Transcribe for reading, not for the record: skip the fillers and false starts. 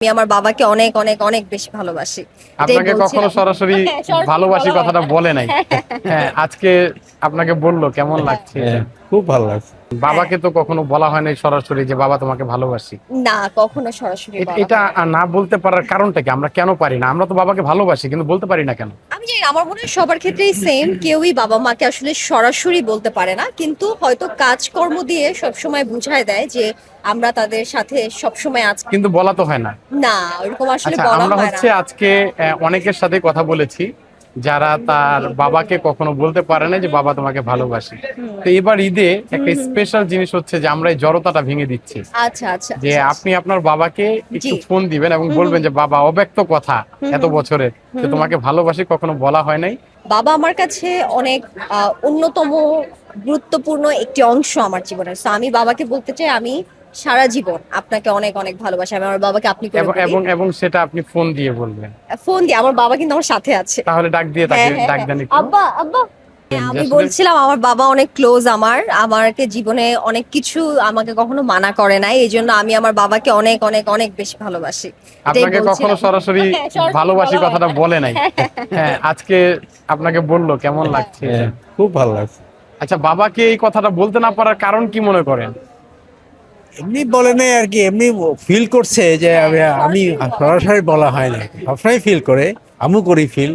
আমি আমার বাবাকে অনেক অনেক অনেক বেশি ভালোবাসি। এটাই আপনাকে কখনো বলছিলাম। সরাসরি হ্যাঁ, সরাসরি ভালোবাসি বলা হয় কথাটা না। বলে নাই? হ্যাঁ, আজকে আপনাকে বললো, কেমন লাগছে এটা? হ্যাঁ, খুব ভালো লাগছে। বাবাকে তো কখনো বলা হয় নাই সরাসরি যে বাবা তোমাকে ভালোবাসি। না, কখনো সরাসরি বলা এটা হয় না। না বলতে পারার কারণটা কি? আমরা কেন পারি না? আমরা তো বাবাকে ভালোবাসি কিন্তু বলতে পারি না কেন? আমি জানি না, আমার মনে হয় সবার ক্ষেত্রেই সেম, কেউই বাবা মাকে আসলে সরাসরি বলতে পারে না, কিন্তু হয়তো কাজকর্ম দিয়ে সবসময় বুঝায় দেয় যে আমরা তাদের সাথে সবসময় আছি। কিন্তু বলা তো হয় না। না, ওরকম আসলে আচ্ছা, বলা আমরা হয় হচ্ছে না। আজকে অনেকের সাথে কথা বলেছি যারা তার বাবাকে কখনো বলতে পারে না যে বাবা তোমাকে ভালোবাসি। তো এবার ঈদে একটা স্পেশাল জিনিস হচ্ছে যে আমরা এই জড়তাটা ভেঙে দিচ্ছি, আচ্ছা আচ্ছা যে আপনি আপনার বাবাকে একটু জি। ফোন দিবেন এবং বলবেন যে বাবা, অব্যক্ত কথা এত বছরের, যে তোমাকে ভালোবাসি কখনো বলা হয় নাই। বাবা আমার কাছে অনেক অন্যতম গুরুত্বপূর্ণ একটি অংশ আমার জীবনের। তো আমি বাবাকে বলতে চাই আমি সারা জীবন আপনাকে অনেক অনেক ভালোবাসি। আমি আমার বাবাকে আপনি করে এবং বলি। এবং এবং সেটা আপনি ফোন দিয়ে বলবেন। ফোন দিয়ে, আমার বাবা কিন্তু আমার সাথে আছে। তাহলে ডাক দিয়ে তাকে হ্যাঁ, হ্যাঁ, ডাক হ্যাঁ। দেন একটু। আব্বা আব্বা হ্যাঁ, আমি আসলে বলছিলাম আমার বাবা অনেক ক্লোজ আমাকে জীবনে অনেক কিছু আমাকে কখনো মানা করে নাই, এই জন্য আমি আমার বাবাকে অনেক অনেক অনেক বেশি ভালোবাসি। এটাই আপনাকে কখনো বলছিলাম। সরাসরি হ্যাঁ, সরাসরি ভালোবাসি বলা হয় কথাটা না। বলে নাই? হ্যাঁ, আজকে আপনাকে বললো, কেমন লাগছে এটা? হ্যাঁ, খুব ভালো লাগছে। আচ্ছা, বাবাকে এই কথাটা বলতে না পারার কারণ কি মনে করেন? এমনি বলে নাই আর কি, এমনি ফিল করছে যে আমি সরাসরি বলা সরাসরি বলা হয় না, সবসময় ফিল করে, আমিও করি ফিল।